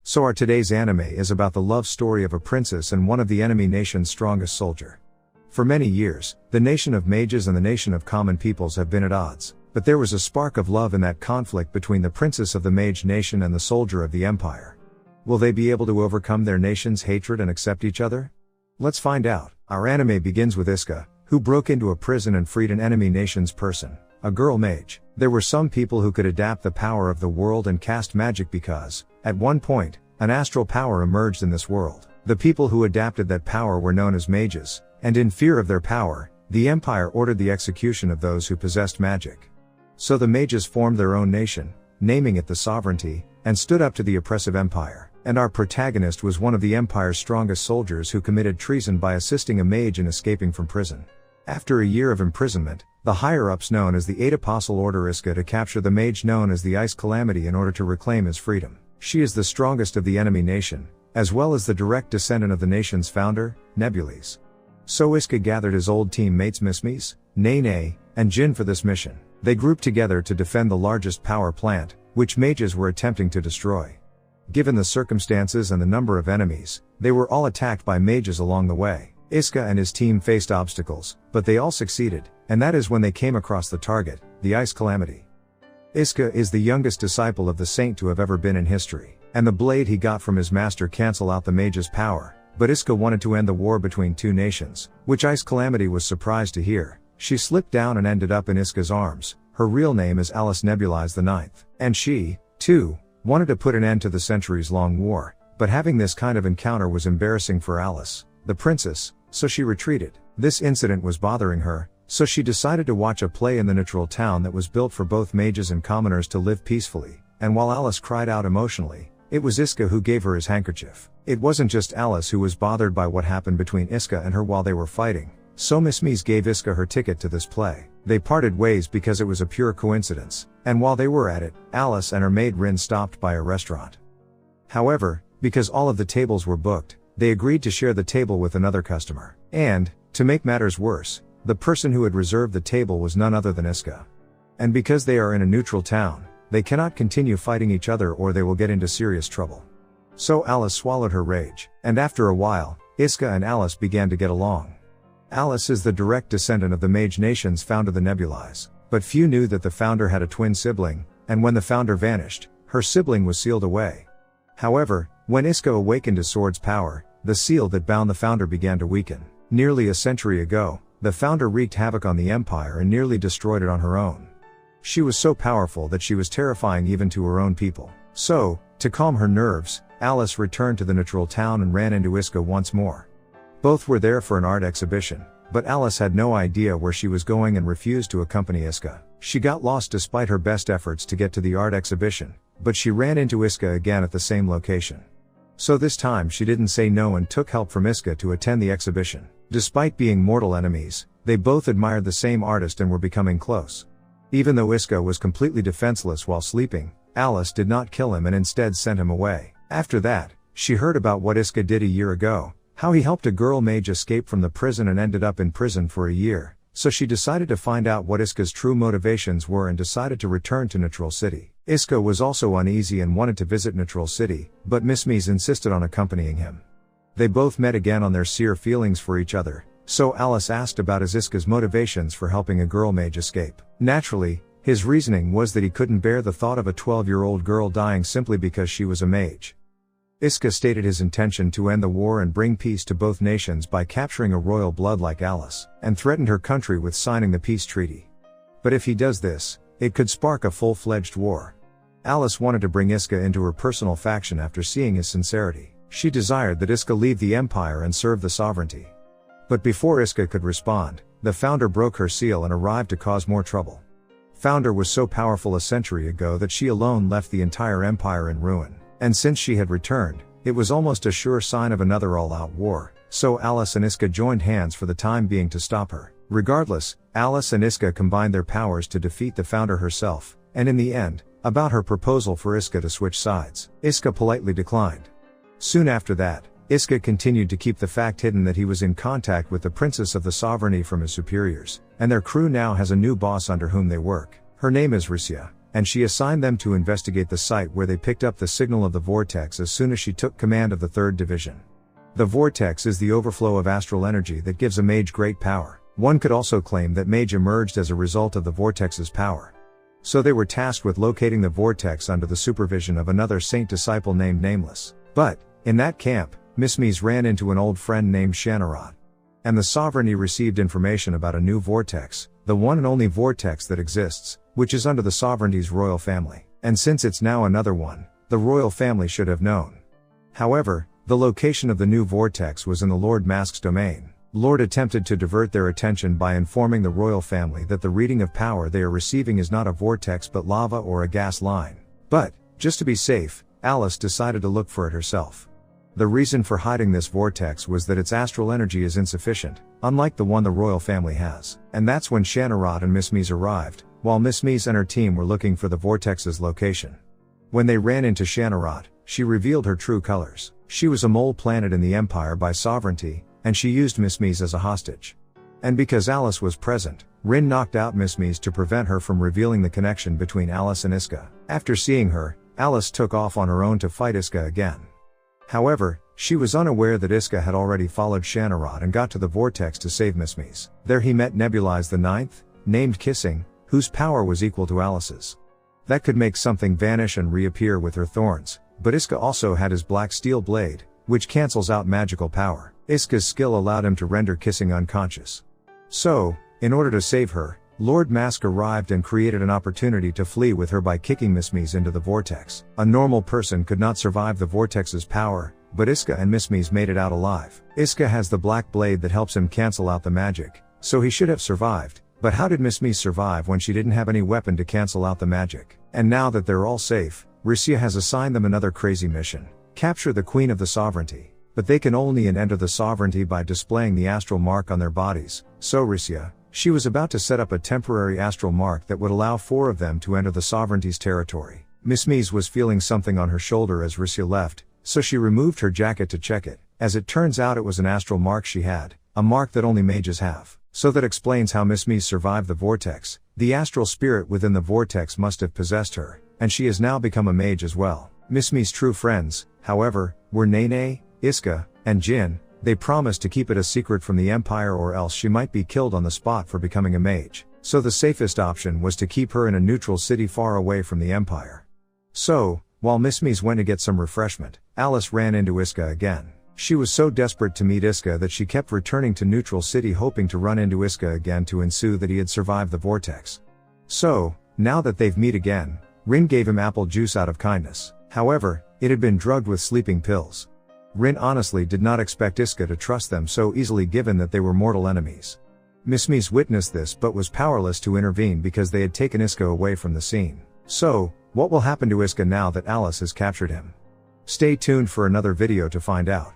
So our today's anime is about the love story of a princess and one of the enemy nation's strongest soldier. For many years, the nation of mages and the nation of common peoples have been at odds, but there was a spark of love in that conflict between the princess of the mage nation and the soldier of the empire. Will they be able to overcome their nation's hatred and accept each other? Let's find out. Our anime begins with Iska, who broke into a prison and freed an enemy nation's person, a girl mage. There were some people who could adapt the power of the world and cast magic because, at one point, an astral power emerged in this world. The people who adapted that power were known as mages, and in fear of their power, the empire ordered the execution of those who possessed magic. So the mages formed their own nation, naming it the Sovereignty, and stood up to the oppressive empire. And our protagonist was one of the empire's strongest soldiers who committed treason by assisting a mage in escaping from prison. After a year of imprisonment, the higher-ups known as the Eight Apostle order Iska to capture the mage known as the Ice Calamity in order to reclaim his freedom. She is the strongest of the enemy nation, as well as the direct descendant of the nation's founder, Nebules. So Iska gathered his old teammates Mismies, Nene, and Jin for this mission. They grouped together to defend the largest power plant, which mages were attempting to destroy. Given the circumstances and the number of enemies, they were all attacked by mages along the way. Iska and his team faced obstacles, but they all succeeded, and that is when they came across the target, the Ice Calamity. Iska is the youngest disciple of the saint to have ever been in history, and the blade he got from his master cancel out the mage's power, but Iska wanted to end the war between two nations, which Ice Calamity was surprised to hear. She slipped down and ended up in Iska's arms. Her real name is Alice Nebulize IX, and she, too, wanted to put an end to the centuries-long war, but having this kind of encounter was embarrassing for Alice, the princess, so she retreated. This incident was bothering her, so she decided to watch a play in the neutral town that was built for both mages and commoners to live peacefully, and while Alice cried out emotionally, it was Iska who gave her his handkerchief. It wasn't just Alice who was bothered by what happened between Iska and her while they were fighting, so Miss Mies gave Iska her ticket to this play. They parted ways because it was a pure coincidence, and while they were at it, Alice and her maid Rin stopped by a restaurant. However, because all of the tables were booked, they agreed to share the table with another customer. And, to make matters worse, the person who had reserved the table was none other than Iska. And because they are in a neutral town, they cannot continue fighting each other or they will get into serious trouble. So Alice swallowed her rage, and after a while, Iska and Alice began to get along. Alice is the direct descendant of the mage nation's founder the Nebulize, but few knew that the founder had a twin sibling, and when the founder vanished, her sibling was sealed away. However, when Iska awakened to Sword's power, the seal that bound the founder began to weaken. Nearly a century ago, the founder wreaked havoc on the empire and nearly destroyed it on her own. She was so powerful that she was terrifying even to her own people. So, to calm her nerves, Alice returned to the neutral town and ran into Iska once more. Both were there for an art exhibition, but Alice had no idea where she was going and refused to accompany Iska. She got lost despite her best efforts to get to the art exhibition, but she ran into Iska again at the same location. So this time she didn't say no and took help from Iska to attend the exhibition. Despite being mortal enemies, they both admired the same artist and were becoming close. Even though Iska was completely defenseless while sleeping, Alice did not kill him and instead sent him away. After that, she heard about what Iska did a year ago, how he helped a girl mage escape from the prison and ended up in prison for a year, so she decided to find out what Iska's true motivations were and decided to return to Neutral City. Iska was also uneasy and wanted to visit Neutral City, but Miss Mies insisted on accompanying him. They both met again on their sincere feelings for each other, so Alice asked about Iska's motivations for helping a girl mage escape. Naturally, his reasoning was that he couldn't bear the thought of a 12-year-old girl dying simply because she was a mage. Iska stated his intention to end the war and bring peace to both nations by capturing a royal blood like Alice, and threatened her country with signing the peace treaty. But if he does this, it could spark a full-fledged war. Alice wanted to bring Iska into her personal faction after seeing his sincerity. She desired that Iska leave the empire and serve the sovereignty. But before Iska could respond, the founder broke her seal and arrived to cause more trouble. Founder was so powerful a century ago that she alone left the entire empire in ruin. And since she had returned, it was almost a sure sign of another all-out war, so Alice and Iska joined hands for the time being to stop her. Regardless, Alice and Iska combined their powers to defeat the founder herself, and in the end, about her proposal for Iska to switch sides, Iska politely declined. Soon after that, Iska continued to keep the fact hidden that he was in contact with the Princess of the Sovereignty from his superiors, and their crew now has a new boss under whom they work. Her name is Risya. and she assigned them to investigate the site where they picked up the signal of the vortex as soon as she took command of the 3rd Division. The vortex is the overflow of astral energy that gives a mage great power. One could also claim that mage emerged as a result of the vortex's power. So they were tasked with locating the vortex under the supervision of another saint disciple named Nameless. But, in that camp, Mage ran into an old friend named Shanarad. And the sovereignty received information about a new vortex, the one and only vortex that exists, which is under the sovereignty's royal family. And since it's now another one, the royal family should have known. However, the location of the new vortex was in the Lord Mask's domain. Lord attempted to divert their attention by informing the royal family that the reading of power they are receiving is not a vortex but lava or a gas line. But, just to be safe, Alice decided to look for it herself. The reason for hiding this vortex was that its astral energy is insufficient, unlike the one the royal family has. And that's when Shanarad and Mage arrived, while Mage and her team were looking for the vortex's location. When they ran into Shanarad, she revealed her true colors. She was a mole planted in the Empire by sovereignty, and she used Mage as a hostage. And because Alice was present, Rin knocked out Mage to prevent her from revealing the connection between Alice and Iska. After seeing her, Alice took off on her own to fight Iska again. However, she was unaware that Iska had already followed Shanarad and got to the vortex to save Mage. There he met Nebulize the Ninth, named Kissing, whose power was equal to Alice's. That could make something vanish and reappear with her thorns, but Iska also had his black steel blade, which cancels out magical power. Iska's skill allowed him to render Kissing unconscious. So, in order to save her, Lord Mask arrived and created an opportunity to flee with her by kicking Mage into the vortex. A normal person could not survive the vortex's power, but Iska and Mage made it out alive. Iska has the black blade that helps him cancel out the magic, so he should have survived. But how did Mage survive when she didn't have any weapon to cancel out the magic? And now that they're all safe, Rissia has assigned them another crazy mission. Capture the Queen of the Sovereignty. But they can only enter the sovereignty by displaying the astral mark on their bodies. So Rissia, she was about to set up a temporary astral mark that would allow 4 of them to enter the sovereignty's territory. Mage was feeling something on her shoulder as Rissia left, so she removed her jacket to check it. As it turns out, it was an astral mark she had, a mark that only mages have. So that explains how Mage survived the vortex. The astral spirit within the vortex must have possessed her, and she has now become a mage as well. Mage's true friends, however, were Nene, Iska, and Jin. They promised to keep it a secret from the Empire or else she might be killed on the spot for becoming a mage. So the safest option was to keep her in a neutral city far away from the Empire. So, while Mage went to get some refreshment, Alice ran into Iska again. She was so desperate to meet Iska that she kept returning to Neutral City hoping to run into Iska again to ensue that he had survived the vortex. So, now that they've met again, Rin gave him apple juice out of kindness. However, it had been drugged with sleeping pills. Rin honestly did not expect Iska to trust them so easily given that they were mortal enemies. Mage witnessed this but was powerless to intervene because they had taken Iska away from the scene. So, what will happen to Iska now that Alice has captured him? Stay tuned for another video to find out.